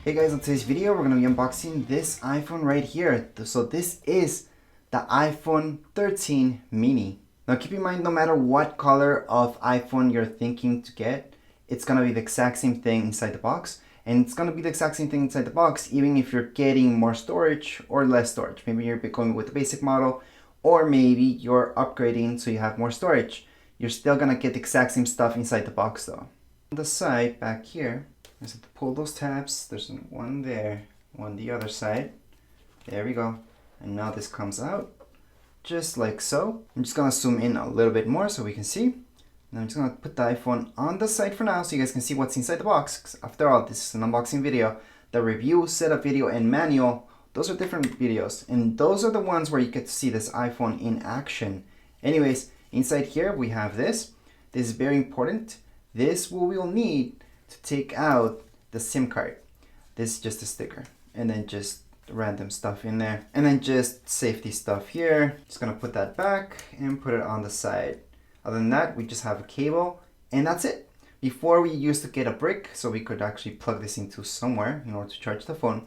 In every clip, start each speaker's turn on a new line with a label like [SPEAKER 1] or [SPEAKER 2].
[SPEAKER 1] Hey guys, in today's video we're going to be unboxing this iPhone right here. So this is the iPhone 13 mini. Now keep in mind, no matter what color of iPhone you're thinking to get, it's going to be the exact same thing inside the box. And it's going to be the exact same thing inside the box even if you're getting more storage or less storage. Maybe you're going with the basic model, or maybe you're upgrading so you have more storage. You're still going to get the exact same stuff inside the box though. On the side back here, I just have to pull those tabs. There's one there, one the other side. There we go. And now this comes out just like so. I'm just gonna zoom in a little bit more so we can see. And I'm just gonna put the iPhone on the side for now so you guys can see what's inside the box. 'Cause after all, this is an unboxing video. The review, setup video, and manual, those are different videos. And those are the ones where you get to see this iPhone in action. Anyways, inside here we have this. This is very important. This we will need to take out the SIM card. This is just a sticker, and then just random stuff in there, and then just safety stuff here. Just gonna put that back and put it on the side. Other than that, we just have a cable, and that's it. Before we used to get a brick so we could actually plug this into somewhere in order to charge the phone,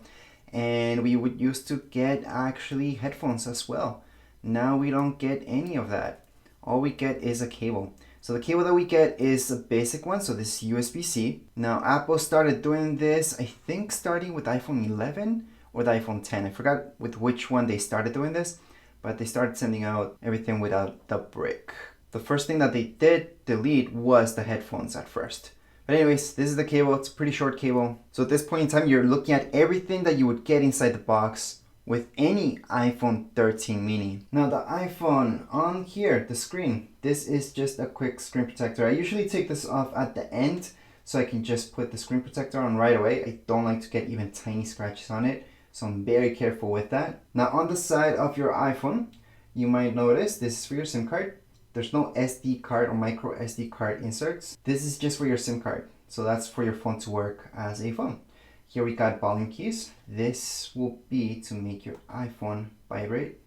[SPEAKER 1] and we would used to get actually headphones as well. Now we don't get any of that. All we get is a cable. So the cable that we get is a basic one, so this is USB-C. Now Apple started doing this, I think starting with iPhone 11 or the iPhone 10. I forgot with which one they started doing this, but they started sending out everything without the brick. The first thing that they did delete was the headphones at first. But anyways, this is the cable. It's a pretty short cable. So at this point in time, you're looking at everything that you would get inside the box with any iPhone 13 mini. Now the iPhone on here, the screen, this is just a quick screen protector. I usually take this off at the end so I can just put the screen protector on right away. I don't like to get even tiny scratches on it, so I'm very careful with that. Now on the side of your iPhone, you might notice this is for your SIM card. There's no SD card or micro SD card inserts. This is just for your SIM card. So that's for your phone to work as a phone. Here we got volume keys. This will be to make your iPhone vibrate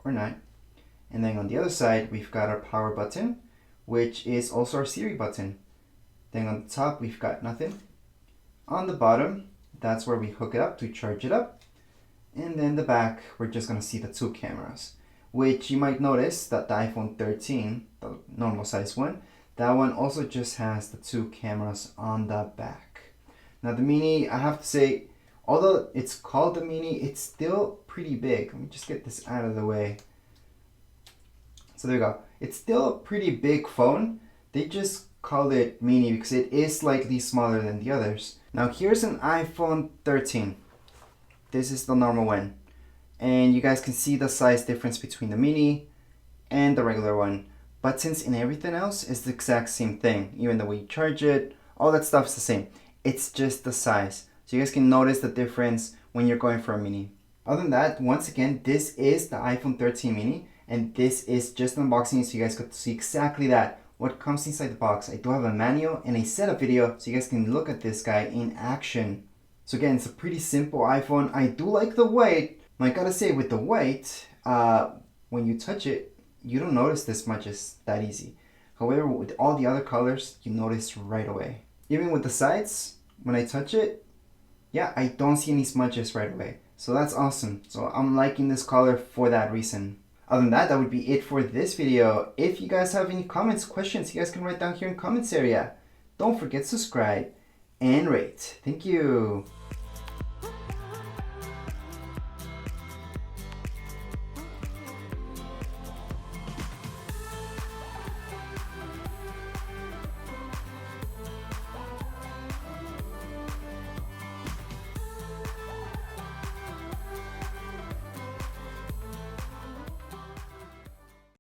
[SPEAKER 1] or not. And then on the other side, we've got our power button, which is also our Siri button. Then on the top, we've got nothing. On the bottom, that's where we hook it up to charge it up. And then the back, we're just gonna see the two cameras, which you might notice that the iPhone 13, the normal size one, that one also just has the two cameras on the back. Now the mini, I have to say, although it's called the mini, it's still pretty big. Let me just get this out of the way. So there you go. It's still a pretty big phone. They just call it mini because it is slightly smaller than the others. Now here's an iPhone 13. This is the normal one. And you guys can see the size difference between the mini and the regular one. Buttons and everything else is the exact same thing. Even the way you charge it, all that stuff is the same. It's just the size. So you guys can notice the difference when you're going for a mini. Other than that, once again, this is the iPhone 13 mini, and this is just an unboxing so you guys get to see exactly that, what comes inside the box. I do have a manual and a setup video so you guys can look at this guy in action. So again, it's a pretty simple iPhone. I do like the weight. I gotta say, with the weight, when you touch it, you don't notice this smudges that easy. However, with all the other colors, you notice right away. Even with the sides, when I touch it, yeah, I don't see any smudges right away. So that's awesome. So I'm liking this color for that reason. Other than that, that would be it for this video. If you guys have any comments, questions, you guys can write down here in comments area. Don't forget to subscribe and rate. Thank you.